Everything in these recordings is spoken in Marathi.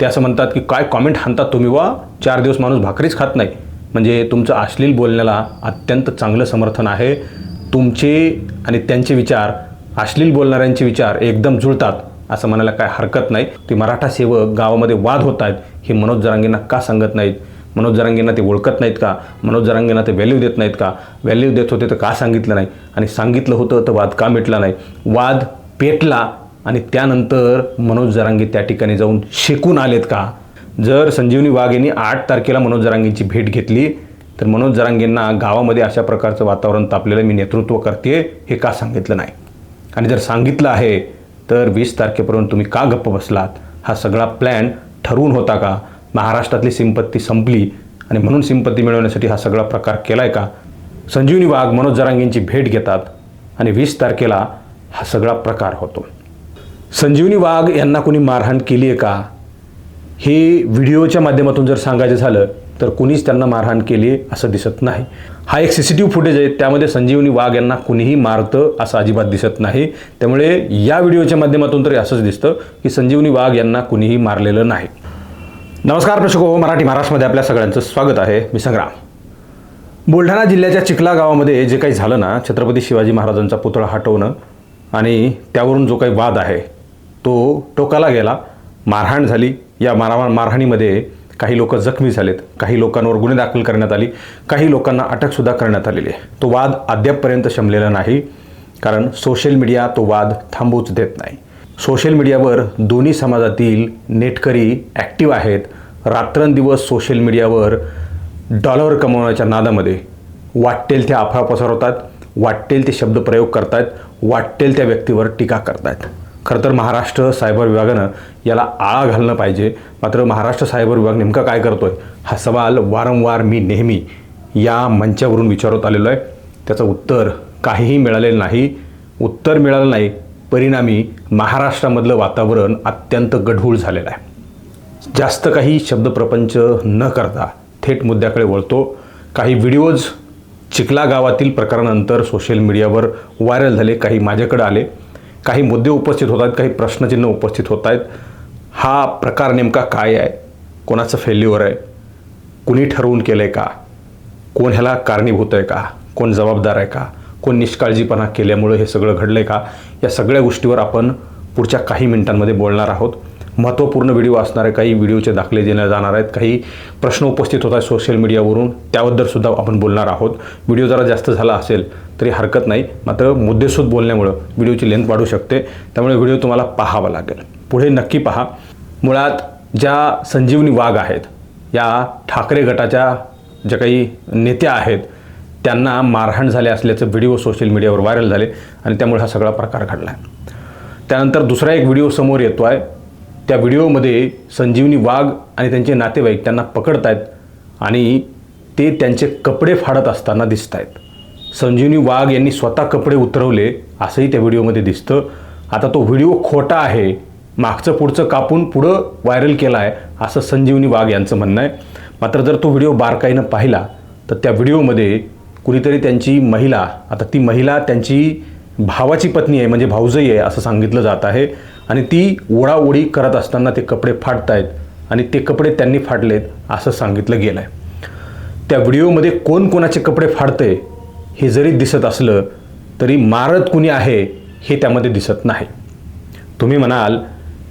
ते असं म्हणतात की काय कॉमेंट हाणतात तुम्ही, वा 4 दिवस माणूस भाकरीच खात नाही. म्हणजे तुमचं अश्लील बोलण्याला अत्यंत चांगलं समर्थन आहे. तुमचे आणि त्यांचे विचार, अश्लील बोलणाऱ्यांचे विचार एकदम जुळतात असं म्हणायला काय हरकत नाही. ते मराठा सेवक गावामध्ये वाद होत आहेत हे मनोज जरांगेंना का सांगत नाहीत? मनोज जरांगेंना ते ओळखत नाहीत का? मनोज जरांगेंना ते व्हॅल्यू देत नाहीत का? व्हॅल्यू देत होते तर का सांगितलं नाही? आणि सांगितलं होतं तर वाद का मिटला नाही? वाद पेटला आणि त्यानंतर मनोज जरांगे त्या ठिकाणी जाऊन शेकून आलेत का? जर संजीवनी वाघ यांनी 8 तारखेला मनोज जरांगेंची भेट घेतली तर मनोज जरांगेंना गावामध्ये अशा प्रकारचं वातावरण तापलेलं मी नेतृत्व करते हे का सांगितलं नाही? आणि जर सांगितलं आहे तर 20 तारखेपर्यंत तुम्ही का गप्प बसलात? हा सगळा प्लॅन ठरवून होता का? महाराष्ट्रातली सिंपत्ती संपली आणि म्हणून सिंपत्ती मिळवण्यासाठी हा सगळा प्रकार केलाय का? संजीवनी वाघ मनोज जरांगेंची भेट घेतात आणि 20 तारखेला हा सगळा प्रकार होतो. संजीवनी वाघ यांना कोणी मारहाण केली आहे का हे व्हिडिओच्या माध्यमातून जर सांगायचं झालं तर कुणीच त्यांना मारहाण केली असं दिसत नाही. हा एक CCTV फुटेज आहे, त्यामध्ये संजीवनी वाघ यांना कुणीही मारतं असं अजिबात दिसत नाही. त्यामुळे या व्हिडिओच्या माध्यमातून तरी असंच दिसतं की संजीवनी वाघ यांना कुणीही मारलेलं नाही. नमस्कार प्रेक्षको, मराठी महाराष्ट्रामध्ये आपल्या सगळ्यांचं स्वागत आहे. मी संग्राम. बुलढाणा जिल्ह्याच्या चिखला गावामध्ये जे काही झालं ना, छत्रपती शिवाजी महाराजांचा पुतळा हटवणं आणि त्यावरून जो काही वाद आहे तो टोकाला गेला. मारहाण झाली. या मारहाणीमध्ये काही लोक जखमी झालेत, काही लोकांवर गुन्हे दाखल करण्यात आली, काही लोकांना अटकसुद्धा करण्यात आलेली आहे. तो वाद अद्यापपर्यंत शमलेला नाही, कारण सोशल मीडिया तो वाद थांबूच देत नाही. सोशल मीडियावर दोन्ही समाजातील नेटकरी ॲक्टिव्ह आहेत. रात्रंदिवस सोशल मीडियावर डॉलर कमवण्याच्या नादामध्ये वाटेल त्या अफवा पसरवतात, वाटेल ते शब्दप्रयोग करतात, वाटेल त्या व्यक्तीवर टीका करतात. खरं तर महाराष्ट्र सायबर विभागानं याला आळा घालणं पाहिजे. मात्र महाराष्ट्र सायबर विभाग नेमका काय करतोय हा सवाल वारंवार मी नेहमी या मंचावरून विचारत आलेलो आहे. त्याचं उत्तर काहीही मिळालेलं नाही. उत्तर मिळालं नाही, परिणामी महाराष्ट्रामधलं वातावरण अत्यंत गढूळ झालेलं आहे. जास्त काही शब्दप्रपंच न करता थेट मुद्द्याकडे वळतो. काही व्हिडिओज चिखला गावातील प्रकारानंतर सोशल मीडियावर व्हायरल झाले, काही माझ्याकडे आले. काही मुद्दे उपस्थित होत आहेत, काही प्रश्नचिन्ह उपस्थित होत आहेत. हा प्रकार नेमका काय आहे? कोणाचं फेल्युअर आहे? कुणी ठरवून केलं आहे का? कोण ह्याला कारणीभूत आहे का? कोण जबाबदार आहे का? कोण निष्काळजीपणा केल्यामुळे हे सगळं घडलं आहे का? या सगळ्या गोष्टीवर आपण पुढच्या काही मिनिटांमध्ये बोलणार आहोत. महत्त्वपूर्ण व्हिडिओ असणार आहे, काही व्हिडिओचे दाखले देण्यात जाणार आहेत, काही प्रश्न उपस्थित होत आहेत सोशल मीडियावरून, त्याबद्दलसुद्धा आपण बोलणार आहोत. व्हिडिओ जरा जास्त झाला असेल तरी हरकत नाही, मात्र मुद्देसूद बोलण्यामुळं व्हिडिओची लेंथ वाढू शकते. त्यामुळे व्हिडिओ तुम्हाला पाहावा लागेल, पुढे नक्की पहा. मुळात ज्या संजीवनी वाघ आहेत, या ठाकरे गटाच्या ज्या काही नेत्या आहेत, त्यांना मारहाण झाले असल्याचं व्हिडिओ सोशल मीडियावर व्हायरल झाले आणि त्यामुळे हा सगळा प्रकार घडला आहे. त्यानंतर दुसरा एक व्हिडिओ समोर येतो आहे. त्या व्हिडिओमध्ये संजीवनी वाघ आणि त्यांचे नातेवाईक त्यांना पकडत आहेत आणि ते त्यांचे कपडे फाडत असताना दिसत आहेत. संजीवनी वाघ यांनी स्वतः कपडे उतरवले असंही त्या व्हिडिओमध्ये दिसतं. आता तो व्हिडिओ खोटा आहे, मागचं पुढचं कापून पुढं व्हायरल केला आहे असं संजीवनी वाघ यांचं म्हणणं आहे. मात्र जर तो व्हिडिओ बारकाईनं पाहिला तर त्या व्हिडिओमध्ये कुणीतरी त्यांची महिला, आता ती महिला त्यांची भावाची पत्नी आहे, म्हणजे भाऊजई आहे असं सांगितलं जात आहे, आणि ती ओढाओढी करत असताना ते कपडे फाडतायत आणि ते कपडे त्यांनी फाडलेत असं सांगितलं गेलं आहे. त्या व्हिडिओमध्ये कोण कोणाचे कपडे फाडतंय हे जरी दिसत असलं तरी मारत कुणी आहे हे त्यामध्ये दिसत नाही. तुम्ही म्हणाल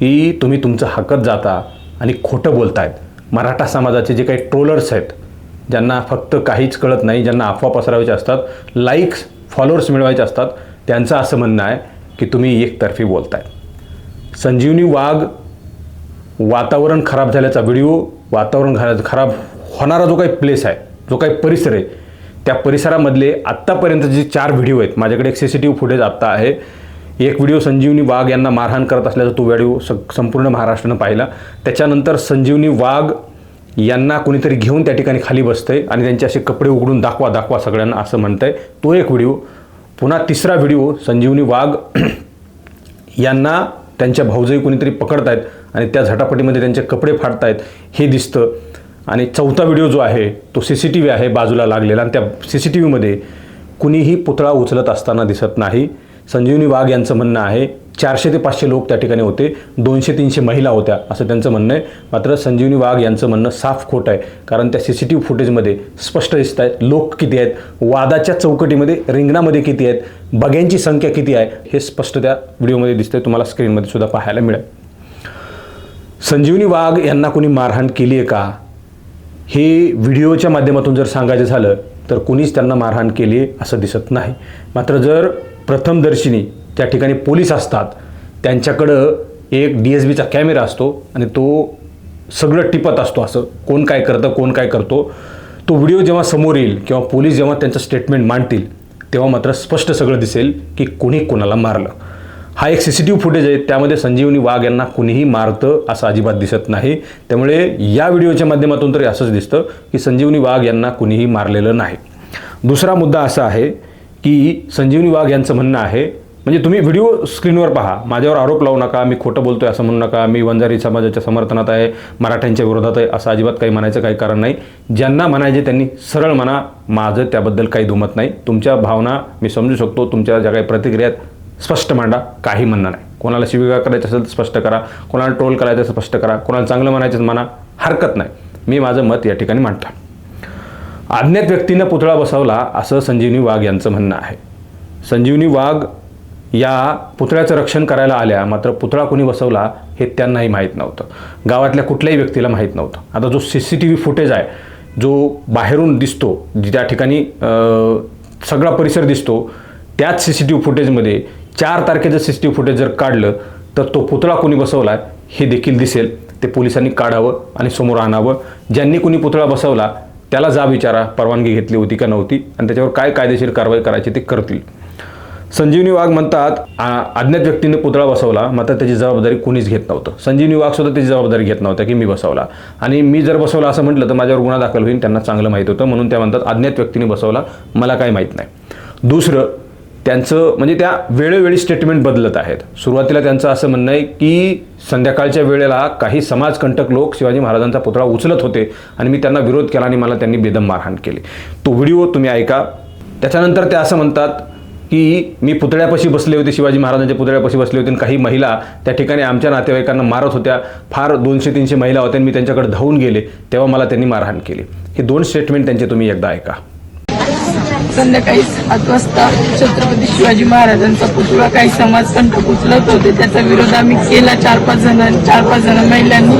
की तुम्ही तुमचं हकत जाता आणि खोटं बोलतायत. मराठा समाजाचे जे काही ट्रोलर्स आहेत, ज्यांना फक्त काहीच कळत नाही, ज्यांना अफवा पसरवायच्या असतात, लाईक्स फॉलोअर्स मिळवायचे असतात, त्यांचं असं म्हणणं आहे की तुम्ही एकतर्फी बोलताय. संजीवनी वाघ वातावरण खराब झाल्याचा व्हिडिओ, वातावरण खराब होणारा जो काही प्लेस आहे, जो काही परिसर आहे, त्या परिसरामधले आत्तापर्यंत जे 4 व्हिडिओ आहेत, माझ्याकडे एक CCTV फुटेज आत्ता आहे. एक व्हिडिओ संजीवनी वाघ यांना मारहाण करत असल्याचा तो व्हिडिओ संपूर्ण महाराष्ट्रानं पाहिला. त्याच्यानंतर संजीवनी वाघ यांना कोणीतरी घेऊन त्या ठिकाणी खाली बसतंय आणि त्यांचे असे कपडे उघडून दाखवा सगळ्यांना असं म्हणतंय, तो एक व्हिडिओ. पुन्हा तिसरा व्हिडिओ संजीवनी वाघ यांना त्यांच्या भाऊजई कोणीतरी पकडतायत आणि त्या झटापटीमध्ये त्यांचे कपडे फाडतायत हे दिसतं. आणि चौथा व्हिडिओ जो आहे तो CCTV आहे बाजूला लागलेला, आणि त्या CCTVमध्ये कुणीही पुतळा उचलत असताना दिसत नाही. संजीवनी वाघ यांचं म्हणणं आहे 400 ते 500 लोक त्या ठिकाणी होते, 200-300 महिला होत्या असं त्यांचं म्हणणं आहे. मात्र संजीवनी वाघ यांचं म्हणणं साफ खोटं आहे, कारण त्या CCTV फुटेजमध्ये स्पष्ट दिसत आहेत लोक किती आहेत, वादाच्या चौकटीमध्ये रिंगणामध्ये किती आहेत, बग्यांची संख्या किती आहे हे स्पष्ट त्या व्हिडिओमध्ये दिसतंय, तुम्हाला स्क्रीनमध्ये सुद्धा पाहायला मिळेल. संजीवनी वाघ यांना कोणी मारहाण केली आहे का हे व्हिडिओच्या माध्यमातून जर सांगायचं झालं तर कुणीच त्यांना मारहाण केली आहे असं दिसत नाही. मात्र जर प्रथमदर्शिनी त्या ठिकाणी पोलीस असतात, त्यांच्याकडं एक DSBचा कॅमेरा असतो आणि तो सगळं टिपत असतो, असं कोण काय करतं कोण काय करतो. तो व्हिडिओ जेव्हा समोर येईल किंवा पोलीस जेव्हा त्यांचं स्टेटमेंट मांडतील तेव्हा मात्र स्पष्ट सगळं दिसेल की कोणी कोणाला मारलं. हा एक CCTV फुटेज आहे, त्यामध्ये संजीवनी वाघ यांना कुणीही मारतं असं अजिबात दिसत नाही. त्यामुळे या व्हिडिओच्या माध्यमातून तरी असंच दिसतं की संजीवनी वाघ यांना कुणीही मारलेलं नाही. दुसरा मुद्दा असा आहे की संजीवनी वाघ यांचं म्हणणं आहे, म्हणजे तुम्ही व्हिडिओ स्क्रीनवर पहा, माझ्यावर आरोप लावू नका, मी खोटं बोलतोय असं म्हणू नका, मी वंजारी समाजाच्या समर्थनात आहे, मराठ्यांच्या विरोधात आहे असं अजिबात काही म्हणायचं काही कारण नाही. ज्यांना म्हणायचे त्यांनी सरळ म्हणा, माझं त्याबद्दल काही दुमत नाही. तुमच्या भावना मी समजू शकतो, तुमच्या ज्या काही प्रतिक्रिया आहेत स्पष्ट मांडा, काही म्हणणं नाही. कोणाला शिवीगाळ करायचं असेल तर स्पष्ट करा, कोणाला ट्रोल करायचं असेल स्पष्ट करा, कोणाला चांगलं म्हणायचं म्हणा, हरकत नाही. मी माझं मत या ठिकाणी मांडतो. अज्ञात व्यक्तीनं पुतळा बसवला असं संजीवनी वाघ यांचं म्हणणं आहे. संजीवनी वाघ या पुतळ्याचं रक्षण करायला आल्या, मात्र पुतळा कोणी बसवला हे त्यांनाही माहीत नव्हतं, गावातल्या कुठल्याही व्यक्तीला माहीत नव्हतं. आता जो CCTV फुटेज आहे, जो बाहेरून दिसतो, ज्या ठिकाणी सगळा परिसर दिसतो, त्याच CCTV फुटेजमध्ये 4 तारखेचं CCTV फुटेज जर काढलं तर तो पुतळा कोणी बसवला हे देखील दिसेल. ते पोलिसांनी काढावं आणि समोर आणावं. ज्यांनी कोणी पुतळा बसवला त्याला जा विचारा, परवानगी घेतली होती का नव्हती, आणि त्याच्यावर काय कायदेशीर कारवाई करायची ते करतील. संजीवनी वाघ म्हणतात अज्ञात व्यक्तीने पुतळा बसवला, मात्र त्याची जबाबदारी कोणीच घेत नव्हतं. संजीवनी वाघ सुद्धा त्याची जबाबदारी घेत नव्हता की मी बसवला, आणि मी जर बसवला असं म्हटलं तर माझ्यावर गुन्हा दाखल होईल, त्यांना चांगलं माहीत होतं. म्हणून त्या म्हणतात अज्ञात व्यक्तीने बसवला, मला काही माहीत नाही. दुसरं, त्यांचं म्हणजे त्या वेळोवेळी स्टेटमेंट बदलत आहेत. सुरुवातीला त्यांचं असं म्हणणं आहे की संध्याकाळच्या वेळेला काही समाजकंटक लोक शिवाजी महाराजांचा पुतळा उचलत होते आणि मी त्यांना विरोध केला आणि मला त्यांनी बेदम मारहाण केली. तो व्हिडिओ तुम्ही ऐका. त्याच्यानंतर ते असं म्हणतात की मी पुतळ्यापाशी बसले होते, शिवाजी महाराजांच्या पुतळ्यापाशी बसले होते, आणि काही महिला त्या ठिकाणी आमच्या नातेवाईकांना मारत होत्या. फार 200-300 महिला होत्या, मी त्यांच्याकडे धावून गेले तेव्हा मला त्यांनी मारहाण केली. हे 2 स्टेटमेंट त्यांचे तुम्ही एकदा ऐका. संध्याकाळी 7 वाजता छत्रपती शिवाजी महाराजांचा पुतळा काही समाजकंटक उचलत होते, त्याचा विरोध आम्ही केला. 4-5 जण महिलांनी,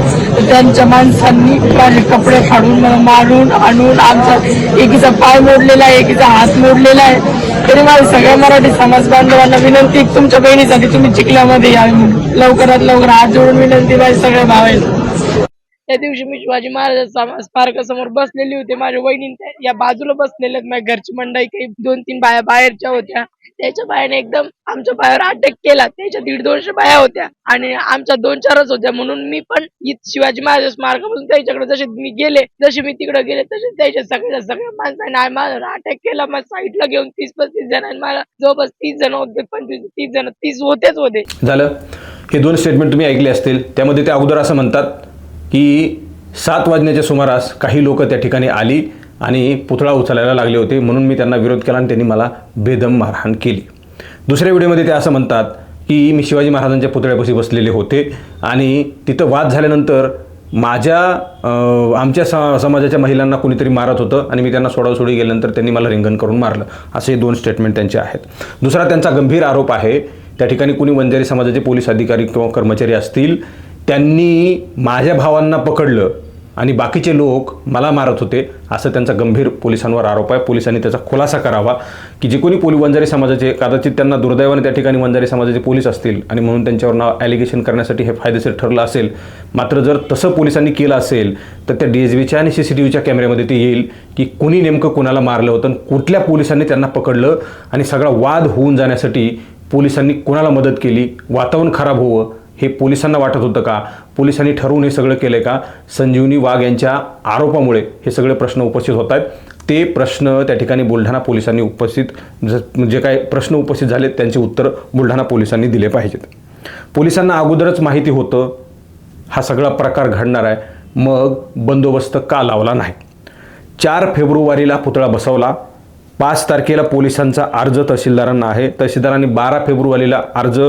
त्यांच्या माणसांनी माझे कपडे फाडून मला मारून आणून, आमचा एकीचा पाय मोडलेला आहे, एकीचा हात मोडलेला आहे. तरी माझ्या सगळ्या मराठी समाज बांधवांना विनंती, तुमच्या बहिणीसाठी तुम्ही चिखल्यामध्ये या, लवकरात लवकर हात जोडून विनंती माझ्या सगळ्या भावांना. त्या दिवशी मी शिवाजी महाराजांच्या स्मारकासमोर बसलेली होते. माझ्या वहिनी या बाजूला बसलेल्या, माझ्या घरची मंडळी काही 2-3 बाया बाहेरच्या होत्या. त्याच्या बायाने एकदम आमच्या बायावर अटॅक केला. त्याच्या 150-200 बाया होत्या आणि आमच्या 2-4च होत्या. म्हणून मी पण शिवाजी महाराज स्मारकापासून त्याच्याकडे जसे मी गेले, जसे मी तिकडे गेले तसे त्याच्या सगळ्या माणसाने माझ्यावर अटॅक केला. मला साईडला घेऊन 30-35 जणांनी, मला जवळपास 30 जण होते, 25-30 जण, 30 होते. झालं. हे 2 स्टेटमेंट तुम्ही ऐकले असतील. त्यामध्ये ते अगोदर असं म्हणतात की 7 वाजण्याच्या सुमारास काही लोक त्या ठिकाणी आली आणि पुतळा उचलायला लागले होते, म्हणून मी त्यांना विरोध केला आणि त्यांनी मला बेदम मारहाण केली. दुसऱ्या व्हिडिओमध्ये ते असं म्हणतात की मी शिवाजी महाराजांच्या पुतळ्यापाशी बसलेले होते आणि तिथं वाद झाल्यानंतर आमच्या समाजाच्या महिलांना कुणीतरी मारत होतं आणि मी त्यांना सोडासोडी गेल्यानंतर त्यांनी मला रिंगण करून मारलं. असे 2 स्टेटमेंट त्यांचे आहेत. दुसरा त्यांचा गंभीर आरोप आहे, त्या ठिकाणी कुणी वंजारी समाजाचे पोलीस अधिकारी किंवा कर्मचारी असतील, त्यांनी माझ्या भावांना पकडलं आणि बाकीचे लोक मला मारत होते, असं त्यांचा गंभीर पोलिसांवर आरोप आहे. पोलिसांनी त्याचा खुलासा करावा की जे कोणी वंजारी समाजाचे, कदाचित त्यांना दुर्दैवाने त्या ठिकाणी वंजारी समाजाचे पोलीस असतील आणि म्हणून त्यांच्यावर नाव ॲलिगेशन करण्यासाठी हे फायदेशीर ठरलं असेल. मात्र जर तसं पोलिसांनी केलं असेल तर त्या DSBच्या आणि CCTVच्या कॅमेऱ्यामध्ये ते येईल की कुणी नेमकं कुणाला मारलं होतं, कुठल्या पोलिसांनी त्यांना पकडलं, आणि सगळा वाद होऊन जाण्यासाठी पोलिसांनी कोणाला मदत केली, वातावरण खराब होवं हे पोलिसांना वाटत होतं का, पोलिसांनी ठरवून हे सगळं केलं का. संजीवनी वाघ यांच्या आरोपामुळे हे सगळे प्रश्न उपस्थित होत आहेत. ते प्रश्न त्या ठिकाणी बुलढाणा पोलिसांनी जे काही प्रश्न उपस्थित झाले त्यांचे उत्तर बुलढाणा पोलिसांनी दिले पाहिजेत. पोलिसांना अगोदरच माहिती होतं हा सगळा प्रकार घडणार आहे, मग बंदोबस्त का लावला नाही. 4 फेब्रुवारीला पुतळा बसवला, 5 तारखेला पोलिसांचा अर्ज तहसीलदारांना आहे. तहसीलदारांनी 12 फेब्रुवारीला अर्ज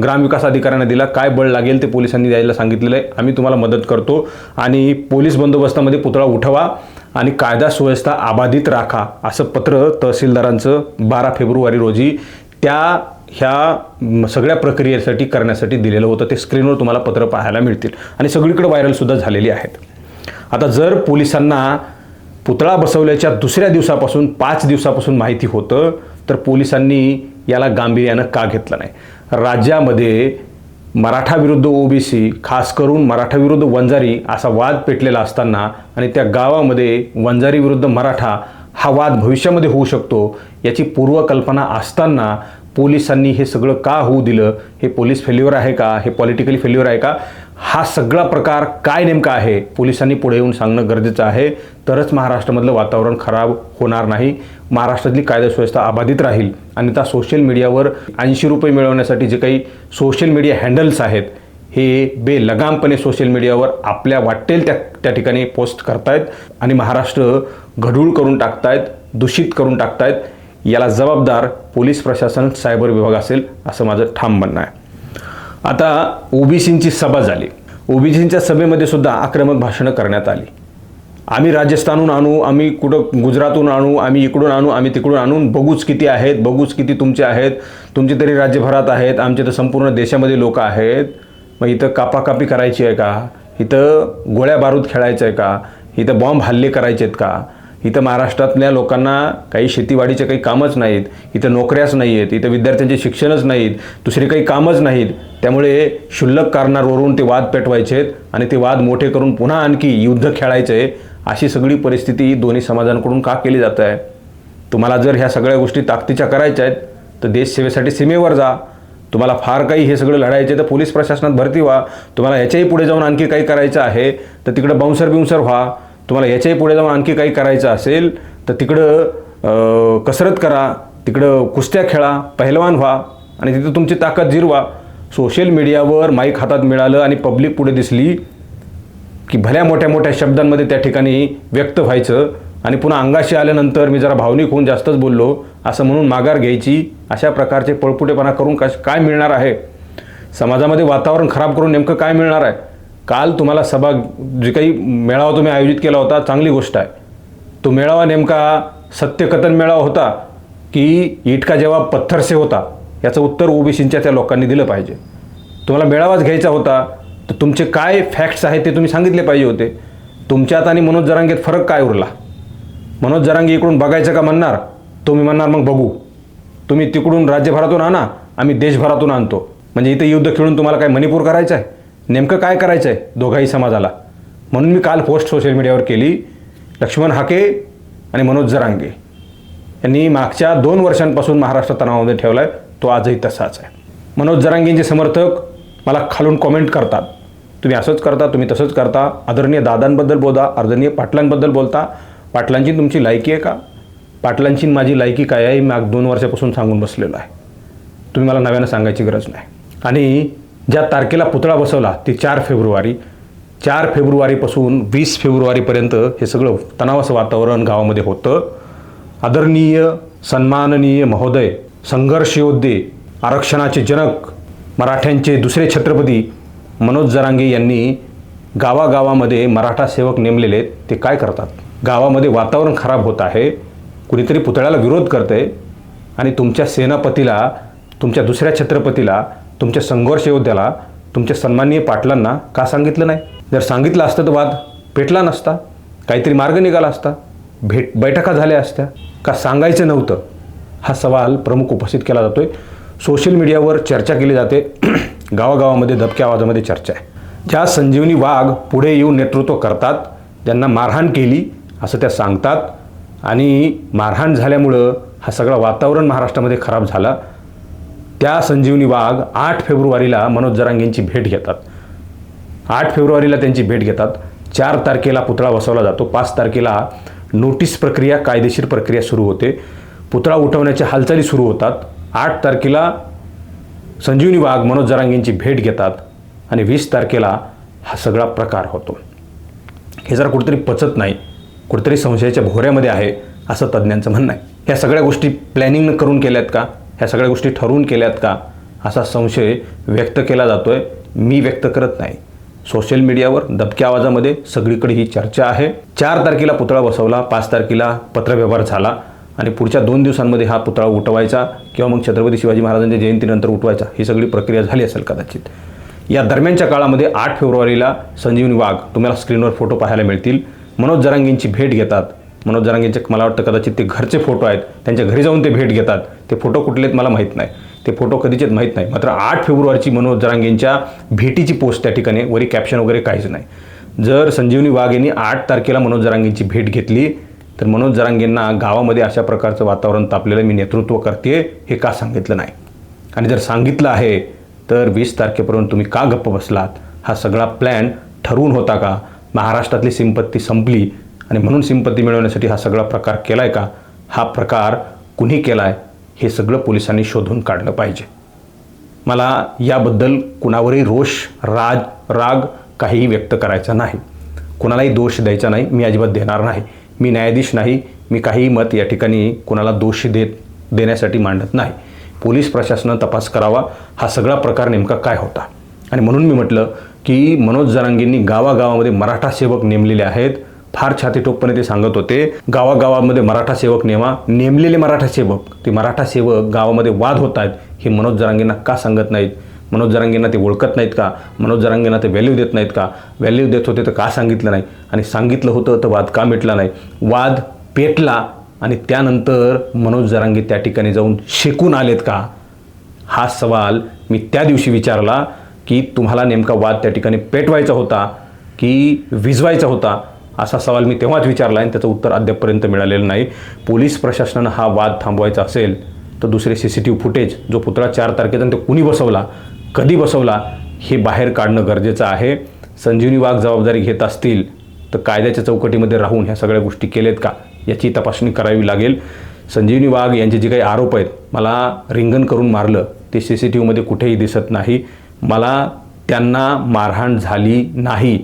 ग्रामविकास अधिकाऱ्यांना दिला. काय बळ लागेल ते पोलिसांनी द्यायला सांगितलेलं आहे. आम्ही तुम्हाला मदत करतो आणि पोलीस बंदोबस्तामध्ये पुतळा उठवा आणि कायदा सुव्यवस्था अबाधित राखा असं पत्र तहसीलदारांचं 12 फेब्रुवारी रोजी ह्या सगळ्या प्रक्रियेसाठी करण्यासाठी दिलेलं होतं. ते स्क्रीनवर तुम्हाला पत्र पाहायला मिळतील आणि सगळीकडे व्हायरलसुद्धा झालेली आहेत. आता जर पोलिसांना पुतळा बसवल्याच्या दुसऱ्या दिवसापासून 5 दिवसापासून माहिती होतं तर पोलिसांनी याला गांभीर्यानं का घेतलं नाही. राज्यामध्ये मराठा विरुद्ध ओबीसी, खास करून मराठा विरुद्ध वंजारी असा वाद पेटलेला असताना आणि त्या गावामध्ये वंजारी विरुद्ध मराठा हा वाद भविष्यामध्ये होऊ शकतो याची पूर्वकल्पना असताना पोलिसांनी हे सगळं का होऊ दिलं. हे पोलीस फेल्युअर आहे का, हे पॉलिटिकली फेल्युअर आहे का, हा सगळा प्रकार काय नेमका आहे पोलिसांनी पुढे येऊन सांगणं गरजेचं आहे. तरच महाराष्ट्रामधलं वातावरण खराब होणार नाही, महाराष्ट्रातली कायदा सुव्यवस्था अबाधित राहील. आणि त्या सोशल मीडियावर 80 रुपये मिळवण्यासाठी जे काही सोशल मीडिया हँडल्स आहेत हे बेलगामपणे सोशल मीडियावर आपल्या वाटेल त्या ठिकाणी पोस्ट करतायत आणि महाराष्ट्र गढूळ करून टाकतायत, दूषित करून टाकतायत. याला जबाबदार पोलीस प्रशासन, सायबर विभाग असेल असं माझं ठाम म्हणणं आहे. आता ओबीसींची सभा झाली. ओबीसींच्या सभेमध्ये सुद्धा आक्रमक भाषणं करण्यात आली. आम्ही राजस्थानहून आणू, आम्ही कुठं गुजरातहून आणू, आम्ही इकडून आणू, आम्ही तिकडून आणून बघूच किती आहेत, बघूच किती तुमचे आहेत, तुमचे तरी राज्यभरात आहेत, आमचे तर संपूर्ण देशामध्ये लोक आहेत. मग इथं कापाकापी करायची आहे का, इथं गोळ्या बारूद खेळायचं आहे का, इथं बॉम्ब हल्ले करायचे आहेत का, इथं महाराष्ट्रातल्या लोकांना काही शेतीवाडीचे काही कामच नाहीत, इथं नोकऱ्याच नाही आहेत, इथं विद्यार्थ्यांचे शिक्षणच नाहीत, दुसरे काही कामच नाहीत. त्यामुळे क्षुल्लक कारणावरून ते वाद पेटवायचे आहेत आणि ते वाद मोठे करून पुन्हा आणखी युद्ध खेळायचं आहे. अशी सगळी परिस्थिती दोन्ही समाजांकडून का केली जात आहे. तुम्हाला जर ह्या सगळ्या गोष्टी ताकदीच्या करायच्या आहेत तर देशसेवेसाठी सीमेवर जा. तुम्हाला फार काही हे सगळं लढायचे तर पोलीस प्रशासनात भरती व्हा. तुम्हाला याच्याही पुढे जाऊन आणखी काही करायचं आहे तर तिकडं बाउन्सर व्हा. तुम्हाला याच्याही पुढे जाऊन आणखी काही करायचं असेल तर तिकडं कसरत करा, तिकडं कुस्त्या खेळा, पहिलवान व्हा आणि तिथं तुमची ताकद जिरवा. सोशल मीडियावर माईक हातात मिळालं आणि पब्लिक पुढे दिसली की भल्या मोठ्या मोठ्या शब्दांमध्ये त्या ठिकाणी व्यक्त व्हायचं आणि पुन्हा अंगाशी आल्यानंतर मी जरा भावनिक होऊन जास्तच बोललो असं म्हणून माघार घ्यायची. अशा प्रकारचे पळपुटेपणा करून काय मिळणार आहे. समाजामध्ये वातावरण खराब करून नेमकं काय मिळणार आहे. काल तुम्हाला सभा जे काही मेळावा तुम्ही आयोजित केला होता चांगली गोष्ट आहे. तो मेळावा नेमका सत्यकथन मेळावा होता की ईट का जवाब पत्थर से होता याचं उत्तर ओबीसींच्या त्या लोकांनी दिलं पाहिजे. तुम्हाला मेळावाच घ्यायचा होता तर तुमचे काय फॅक्ट्स आहेत ते तुम्ही सांगितले पाहिजे होते. तुमच्यात आणि मनोज जरांगेत फरक काय उरला. मनोज जरांगे इकडून बघायचं का म्हणणार, तुम्ही म्हणणार मग बघू. तुम्ही तिकडून राज्यभरातून आणा, आम्ही देशभरातून आणतो. म्हणजे इथं युद्ध खेळून तुम्हाला काय मणिपूर करायचं आहे. नेमकं काय करायचं आहे दोघाही समाजाला. म्हणून मी काल पोस्ट सोशल मीडियावर केली. लक्ष्मण हाके आणि मनोज जरांगे यांनी मागच्या 2 वर्षांपासून महाराष्ट्र तणावामध्ये ठेवला आहे, तो आजही तसाच आहे. मनोज जरांगेंचे समर्थक मला खालून कॉमेंट करतात, तुम्ही असंच करता, तुम्ही तसंच करता, आदरणीय दादांबद्दल बोलता, आदरणीय पाटलांबद्दल बोलता. पाटलांची तुमची लायकी आहे का. पाटलांची माझी लायकी काय आहे माग 2 वर्षापासून सांगून बसलेलो आहे. तुम्ही मला नव्यानं सांगायची गरज नाही. आणि ज्या तारखेला पुतळा बसवला ती 4 फेब्रुवारी. 4 फेब्रुवारीपासून 20 फेब्रुवारीपर्यंत हे सगळं तणावाचं वातावरण गावामध्ये होतं. आदरणीय सन्माननीय महोदय, संघर्ष योद्धे, आरक्षणाचे जनक, मराठ्यांचे दुसरे छत्रपती मनोज जरांगे यांनी गावागावामध्ये मराठा सेवक नेमलेले. ते काय करतात. गावामध्ये वातावरण खराब होत आहे, कुणीतरी पुतळ्याला विरोध करते आणि तुमच्या सेनापतीला, तुमच्या दुसऱ्या छत्रपतीला, तुमच्या संघर्ष योद्ध्याला, तुमच्या सन्माननीय पाटलांना का सांगितलं नाही. जर सांगितलं असतं तर वाद पेटला नसता, काहीतरी मार्ग निघाला असता, बैठका झाल्या असत्या. का सांगायचं नव्हतं. हा सवाल प्रमुख उपस्थित केला जातोय. सोशल मीडियावर चर्चा केली जाते, गावागावामध्ये दबक्या आवाजामध्ये चर्चा आहे. ज्या संजीवनी वाघ पुढे येऊन नेतृत्व करतात, ज्यांना मारहाण केली असं त्या सांगतात आणि मारहाण झाल्यामुळं हा सगळा वातावरण महाराष्ट्रामध्ये खराब झाला. त्या संजीवनी वाघ 8 फेब्रुवारीला मनोज जरांगेंची भेट घेतात. 8 फेब्रुवारीला त्यांची भेट घेतात. 4 तारखेला पुतळा बसवला जातो. 5 तारखेला नोटीस प्रक्रिया, कायदेशीर प्रक्रिया सुरू होते. पुतळा उठवण्याच्या हालचाली सुरू होतात. 8 तारखेला संजीवनी वाघ मनोज जरांगेंची भेट घेतात आणि 20 तारखेला हा सगळा प्रकार होतो. हे जरा कुठेतरी पचत नाही, कुठेतरी संशयाच्या भोवऱ्यामध्ये आहे असं तज्ज्ञांचं म्हणणं आहे. ह्या सगळ्या गोष्टी प्लॅनिंग करून केल्यात का? ह्या सगळ्या गोष्टी ठरवून केल्यात का? असा संशय व्यक्त केला जातोय. मी व्यक्त करत नाही. सोशल मीडियावर दबक्या आवाजामध्ये सगळीकडे ही चर्चा आहे. 4 तारखेला पुतळा बसवला, 5 तारखेला पत्रव्यवहार झाला आणि पुढच्या 2 दिवसांमध्ये हा पुतळा उठवायचा किंवा मग छत्रपती शिवाजी महाराजांच्या जयंतीनंतर उठवायचा, ही सगळी प्रक्रिया झाली असेल कदाचित. या दरम्यानच्या काळामध्ये 8 फेब्रुवारीला संजीवनी वाघ, तुम्हाला स्क्रीनवर फोटो पाहायला मिळतील, मनोज जरांगेंची भेट घेतात. मनोज जरांगेंचे मला वाटतं कदाचित ते घरचे फोटो आहेत, त्यांच्या घरी जाऊन ते भेट घेतात. ते फोटो कुठले आहेत मला माहीत नाही, ते फोटो कधीचेच माहीत नाही. मात्र 8 फेब्रुवारीची मनोज जरांगेंच्या भेटीची पोस्ट त्या ठिकाणी, वरी कॅप्शन वगैरे काहीच नाही. जर संजीवनी वाघ यांनी 8 तारखेला मनोज जरांगेंची भेट घेतली तर मनोज जरांगेंना गावामध्ये अशा प्रकारचं वातावरण तापलेलं मी नेतृत्व करते हे का सांगितलं नाही? आणि जर सांगितलं आहे तर 20 तारखेपर्यंत तुम्ही का गप्प बसलात? हा सगळा प्लॅन ठरवून होता का? महाराष्ट्रातली सिंपत्ती संपली आणि म्हणून सिंपत्ती मिळवण्यासाठी हा सगळा प्रकार केलाय का? हा प्रकार कुणी केलाय हे सगळं पोलिसांनी शोधून काढलं पाहिजे. मला याबद्दल कुणावरही रोष, राग काहीही व्यक्त करायचा नाही. कुणालाही दोष द्यायचा नाही. मी अजिबात देणार नाही. मी न्यायाधीश नाही. मी काहीही मत या ठिकाणी कुणाला दोष देण्यासाठी मांडत नाही. पोलीस प्रशासनानं तपास करावा हा सगळा प्रकार नेमका काय होता. आणि म्हणून मी म्हटलं की मनोज जरांगेंनी गावागावामध्ये मराठा सेवक नेमलेले आहेत. फार छातीठोकपणे ते सांगत होते, गावागावामध्ये मराठा सेवक नेमा, नेमलेले मराठा सेवक, ते मराठा सेवक गावामध्ये वाद होत आहेत हे मनोज जरांगेंना का सांगत नाहीत? मनोज जरांगेंना ते ओळखत नाहीत का? मनोज जरांगेंना ते व्हॅल्यू देत नाहीत का? व्हॅल्यू देत होते तर का सांगितलं नाही? आणि सांगितलं होतं तर वाद का मिटला नाही? वाद पेटला आणि त्यानंतर मनोज जरांगे त्या ठिकाणी जाऊन शेकून आलेत का? हा सवाल मी त्या दिवशी विचारला की तुम्हाला नेमका वाद त्या ठिकाणी पेटवायचा होता की विझवायचा होता? असा सवाल मी तेव्हाच विचारला आणि त्याचं उत्तर अद्यापपर्यंत मिळालेलं नाही. पोलीस प्रशासनानं हा वाद थांबवायचा असेल तर दुसरे CCTV फुटेज, जो पुतळा 4 तारखेचा तो कुणी बसवला, कधी बसवला, हे बाहेर काढणं गरजेचं आहे. संजीवनी वाघ जबाबदारी घेत असतील तर कायद्याच्या चौकटीमध्ये राहून ह्या सगळ्या गोष्टी केलेत का याची तपासणी करावी लागेल. संजीवनी वाघ यांचे जे काही आरोप आहेत, मला रिंगण करून मारलं, ते CCTVमध्ये कुठेही दिसत नाही. मला त्यांना मारहाण झाली नाही,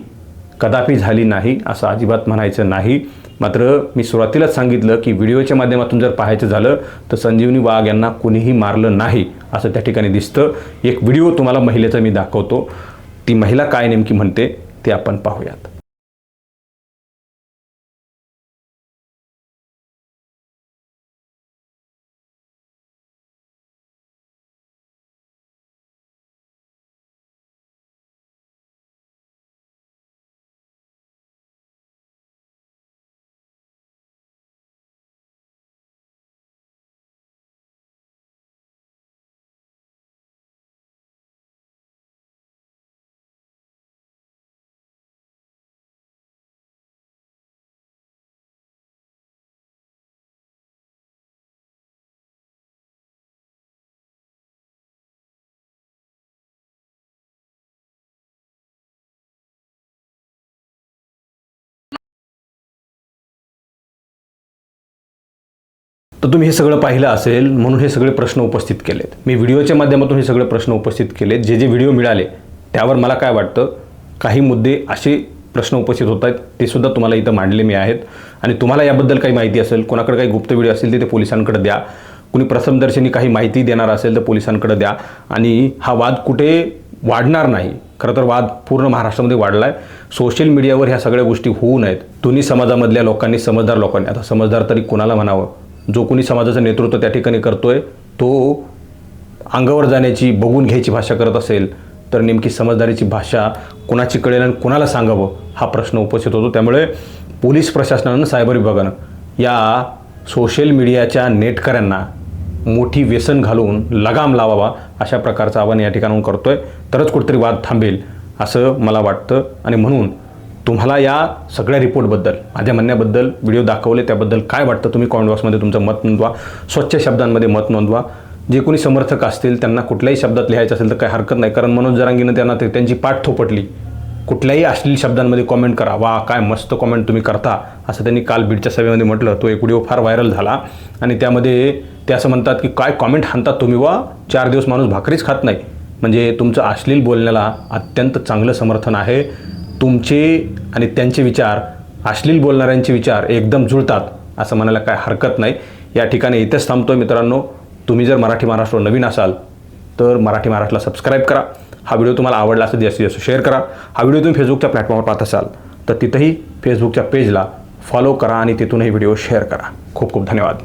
कदापि झाली नाही असं अजिबात म्हणायचं नाही. मात्र मी सुरुवातीलाच सांगितलं की व्हिडिओच्या माध्यमातून जर पाहायचं झालं तर संजीवनी वाघ यांना कुणीही मारलं नाही असं त्या ठिकाणी दिसतं. एक व्हिडिओ तुम्हाला महिलेचा मी दाखवतो. ती महिला काय नेमकी म्हणते ते आपण पाहूयात. तर तुम्ही हे सगळं पाहिलं असेल म्हणून हे सगळे प्रश्न उपस्थित केलेत. मी व्हिडिओच्या माध्यमातून हे सगळे प्रश्न उपस्थित केलेत. जे जे व्हिडिओ मिळाले त्यावर मला काय वाटतं, काही मुद्दे असे प्रश्न उपस्थित होत आहेत ते सुद्धा तुम्हाला इथं मांडले मी आहेत. आणि तुम्हाला याबद्दल काही माहिती असेल, कोणाकडे काही गुप्त व्हिडिओ असेल ते पोलिसांकडे द्या. कुणी प्रथमदर्शनी काही माहिती देणार असेल तर पोलिसांकडे द्या. आणि हा वाद कुठे वाढणार नाही. खरं तर वाद पूर्ण महाराष्ट्रामध्ये वाढला आहे. सोशल मीडियावर ह्या सगळ्या गोष्टी होऊ नयेत. दोन्ही समाजामधल्या लोकांनी, समजदार लोकांनी, आता समजदार तरी कोणाला म्हणावं, जो कोणी समाजाचं नेतृत्व त्या ठिकाणी करतोय तो अंगावर जाण्याची, बघून घ्यायची भाषा करत असेल तर नेमकी समजदारीची भाषा कोणाची कळेल आणि कोणाला सांगावं हा प्रश्न उपस्थित होतो. त्यामुळे पोलीस प्रशासनानं, सायबर विभागानं या सोशल मीडियाच्या नेटकऱ्यांना मोठी व्यसन घालून लगाम लावावा अशा प्रकारचं आवाहन या ठिकाणाहून करतोय. तरच कुठेतरी वाद थांबेल असं मला वाटतं. आणि म्हणून तुम्हाला या सगळ्या रिपोर्टबद्दल, माझ्या म्हणण्याबद्दल, व्हिडिओ दाखवले त्याबद्दल काय वाटतं तुम्ही कॉमेंट बॉक्समध्ये तुमचं मत नोंदवा. स्वच्छ शब्दांमध्ये मत नोंदवा. जे कोणी समर्थक असतील त्यांना कुठल्याही शब्दात लिहायचं असेल तर काही हरकत नाही, कारण मनोज जरांगेनं त्यांना त्यांची पाठ थोपटली. कुठल्याही अश्लील शब्दांमध्ये कॉमेंट करा, वा काय मस्त कॉमेंट तुम्ही करता असं त्यांनी काल बीडच्या सभेमध्ये म्हटलं. तो एक व्हिडिओ फार व्हायरल झाला आणि त्यामध्ये ते असं म्हणतात की काय कॉमेंट हाणतात तुम्ही, वा 4 दिवस माणूस भाकरीच खात नाही. म्हणजे तुमचं अश्लील बोलण्याला अत्यंत चांगलं समर्थन आहे. तुमचे आणि त्यांचे विचार, अश्लील बोलणाऱ्यांचे विचार एकदम जुळतात असं म्हणायला काय हरकत नाही. या ठिकाणी इथेच थांबतो मित्रांनो. तुम्ही जर मराठी महाराष्ट्र नवीन असाल तर मराठी महाराष्ट्राला सबस्क्राईब करा. हा व्हिडिओ तुम्हाला आवडला असेल जास्तीत जास्त शेअर करा. हा व्हिडिओ तुम्ही फेसबुकच्या प्लॅटफॉर्मवर पाहत असाल तर तिथंही फेसबुकच्या पेजला फॉलो करा आणि तिथूनही व्हिडिओ शेअर करा. खूप खूप धन्यवाद.